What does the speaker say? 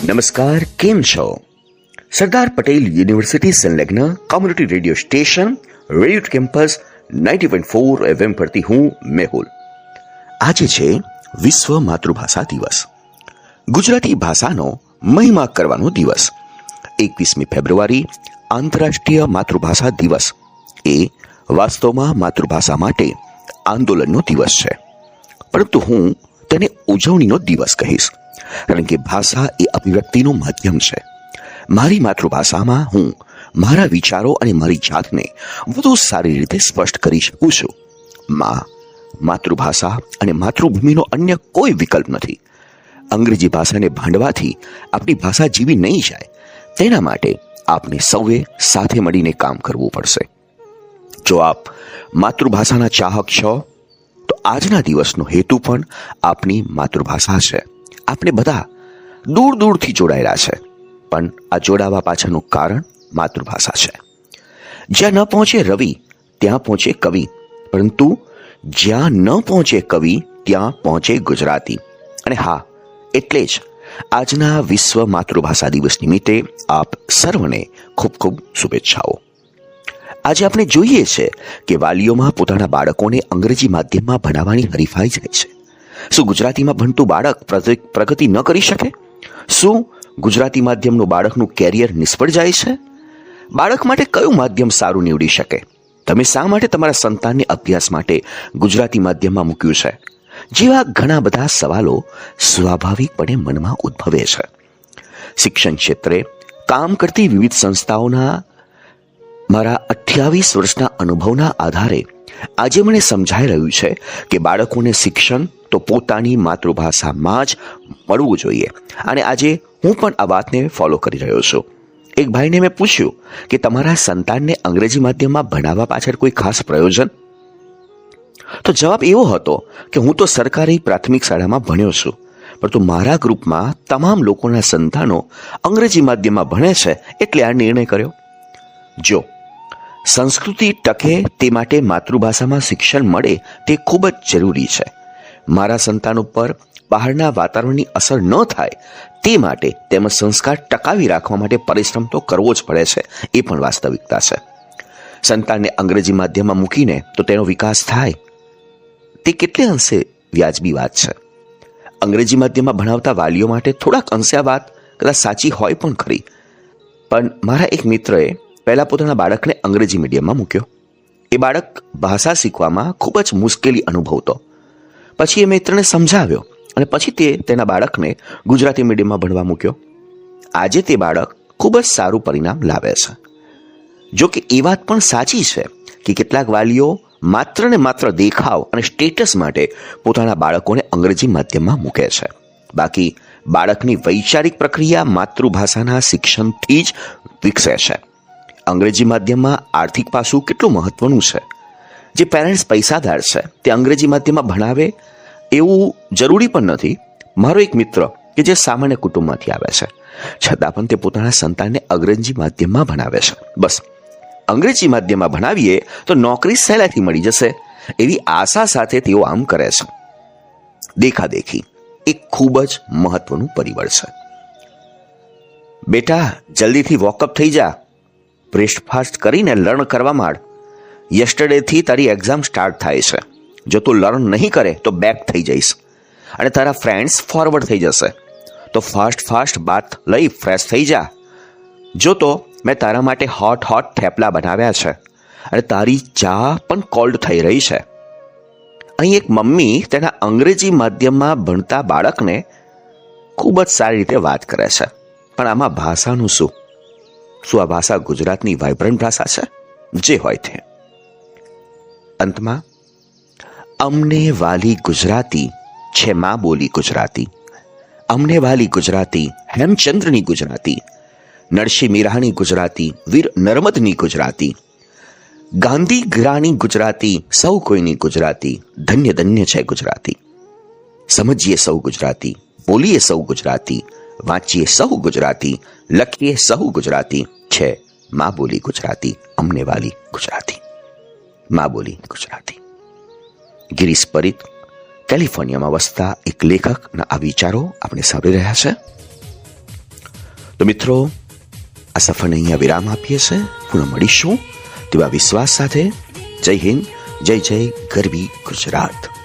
નમસ્કાર, કેમ છો? સરદાર પટેલ યુનિવર્સિટી સંલગ્ન community radio station radio campus 90.4 FM પરથી હું મેહુલ. આજે છે વિશ્વ માતૃભાષા દિવસ. ગુજરાતી ભાષાનો મહિમા કરવાનો દિવસ. 21મી ફેબ્રુઆરી આંતરરાષ્ટ્રીય માતૃભાષા દિવસ એ વાસ્તવમાં માતૃભાષા માટે આંદોલનનો દિવસ છે, પરંતુ હું તેને ઉજવણીનો દિવસ કહીશ, કારણ કે ભાષા એ અભિવ્યક્તિનું માધ્યમ છે. મારી માતૃભાષામાં હું મારા વિચારો અને મારી જાતને વધુ સારી રીતે સ્પષ્ટ કરી શકું છું. માતૃભાષા અને માતૃભૂમિનો અન્ય કોઈ વિકલ્પ નથી. અંગ્રેજી ભાષાને ભાંડવાથી આપણી ભાષા જીવી નહીં જાય, તેના માટે આપને સૌએ સાથે મળીને કામ કરવું પડશે. જો આપ માતૃભાષાના ચાહક છો તો આજના દિવસનો હેતુ પણ આપની માતૃભાષા છે. આપણે બધા દૂર દૂરથી જોડાયેલા છે, પણ આ જોડાવા પાછળનું કારણ માતૃભાષા છે. જ્યાં ન પહોંચે રવિ ત્યાં પહોંચે કવિ, પરંતુ જ્યાં ન પહોંચે કવિ ત્યાં પહોંચે ગુજરાતી. અને હા, એટલે જ આજના વિશ્વ માતૃભાષા દિવસ નિમિત્તે આપ સર્વને ખૂબ ખૂબ શુભેચ્છાઓ. આજે આપણે જોઈએ છે કે વાલીઓમાં પોતાના બાળકોને અંગ્રેજી માધ્યમમાં ભણાવવાની હરીફાઈ જાય છે. શું ગુજરાતીમાં ભણતું બાળક પ્રગતિ ન કરી શકે? શું ગુજરાતી માધ્યમનું બાળકનું કેરિયર નિષ્ફળ જાય છે? બાળક માટે કયું માધ્યમ સારું નીવડી શકે? તમે શા માટે તમારા સંતાનને અભ્યાસ માટે ગુજરાતી માધ્યમમાં મૂક્યું છે? જેવા ઘણા બધા સવાલો સ્વાભાવિકપણે મનમાં ઉદ્ભવે છે. શિક્ષણ ક્ષેત્રે કામ કરતી વિવિધ સંસ્થાઓના મારા 28 વર્ષના અનુભવના આધારે આજે મને સમજાઈ રહ્યું છે કે બાળકોને શિક્ષણ તો પોતાની માતૃભાષામાં જ મળવું જોઈએ. અને આજે હું પણ આ વાતને ફોલો કરી રહ્યો છું. એક ભાઈને મેં પૂછ્યું કે તમારા સંતાનને અંગ્રેજી માધ્યમમાં ભણાવવા પાછળ કોઈ ખાસ પ્રયોજન? તો જવાબ એવો હતો કે હું તો સરકારી પ્રાથમિક શાળામાં ભણ્યો છું, પરંતુ મારા ગ્રુપમાં તમામ લોકોના સંતાનો અંગ્રેજી માધ્યમમાં ભણે છે, એટલે આ નિર્ણય કર્યો. જો સંસ્કૃતિ ટકે તે માટે માતૃભાષામાં શિક્ષણ મળે તે ખૂબ જ જરૂરી છે. મારા સંતાન ઉપર બહારના વાતાવરણની અસર ન થાય તે માટે તેમજ સંસ્કાર ટકાવી રાખવા માટે પરિશ્રમ તો કરવો જ પડે છે, એ પણ વાસ્તવિકતા છે. સંતાનને અંગ્રેજી માધ્યમમાં મૂકીને તો તેનો વિકાસ થાય તે કેટલે અંશે વ્યાજબી વાત છે. અંગ્રેજી માધ્યમમાં ભણાવતા વાલીઓ માટે થોડાક અંશે આ વાત કદાચ સાચી હોય પણ ખરી, પણ મારા એક મિત્રએ પહેલા પોતાના બાળકને અંગ્રેજી મીડિયમમાં મૂક્યો. એ બાળક ભાષા શીખવામાં ખૂબ જ મુશ્કેલી અનુભવતો. પછી એ મિત્રને સમજાવ્યો અને પછી તે તેના બાળકને ગુજરાતી મીડિયમમાં ભણવા મૂક્યો. આજે તે બાળક ખૂબ જ સારું પરિણામ લાવે છે. જો કે એ વાત પણ સાચી છે કે કેટલાક વાલીઓ માત્ર ને માત્ર દેખાવ અને સ્ટેટસ માટે પોતાના બાળકોને અંગ્રેજી માધ્યમમાં મૂકે છે. બાકી બાળકની વૈચારિક પ્રક્રિયા માતૃભાષાના શિક્ષણથી જ વિકસે છે. અંગ્રેજી માધ્યમમાં આર્થિક પાસું કેટલું મહત્વનું છે. જે પેરેન્ટ્સ પૈસાદાર છે તે અંગ્રેજી માધ્યમમાં ભણાવે એવું જરૂરી પણ નથી. મારો એક મિત્ર કે જે સામાન્ય કુટુંબમાંથી આવે છે, છતાં પણ તે પોતાના સંતાનને અંગ્રેજી માધ્યમમાં ભણાવે છે. બસ અંગ્રેજી માધ્યમમાં ભણાવીએ તો નોકરી સહેલાઈથી મળી જશે એવી આશા સાથે તેઓ આમ કરે છે. દેખાદેખી એક ખૂબ જ મહત્વનું પરિબળ છે. બેટા, જલ્દીથી વોકઅપ થઈ જા, બ્રેકફાસ્ટ કરીને લર્ન કરવા માંડ. યસ્ટરડેથી તારી એક્ઝામ સ્ટાર્ટ થાય છે. જો તું લર્ન નહીં કરે તો બેક થઈ જઈશ અને તારા ફ્રેન્ડ્સ ફોરવર્ડ થઈ જશે. તો ફાસ્ટ બાથ લઈ ફ્રેશ થઈ જા. જો તો મેં તારા માટે હોટ થેપલા બનાવ્યા છે અને તારી ચા પણ કોલ્ડ થઈ રહી છે. અહીં એક મમ્મી તેના અંગ્રેજી માધ્યમમાં ભણતા બાળકને ખૂબ જ સારી રીતે વાત કરે છે, પણ આમાં ભાષાનું શું? શું આ ભાષા ગુજરાતની વાઇબ્રન્ટ ભાષા છે? જે હોય તે. અંતમાં, અમને વાલી ગુજરાતી છે માં બોલી ગુજરાતી. અમને વાલી ગુજરાતી હેમચંદ્રની ગુજરાતી, નરસિંહ મીરાની ગુજરાતી, વીર નર્મદની ગુજરાતી, ગાંધી ગ્રાની ગુજરાતી, સૌ કોઈની ગુજરાતી. ધન્ય ધન્ય છે ગુજરાતી. સમજીએ સૌ ગુજરાતી, બોલીએ સૌ ગુજરાતી, વાંચીએ સૌ ગુજરાતી, લખીએ સૌ ગુજરાતી. છે માં બોલી ગુજરાતી, અમને વાલી ગુજરાતી. માં બોલી ગુજરાતી. ગિરીશ પરીત, કેલિફોર્નિયામાં વસતા એક લેખકના આ વિચારો આપણે સાંભળી રહ્યા છે. તો મિત્રો, આ સફરને અહીંયા વિરામ આપીએ છે. પુનઃ મળીશું તેવા વિશ્વાસ સાથે. જય હિન્દ, જય જય ગરવી ગુજરાત.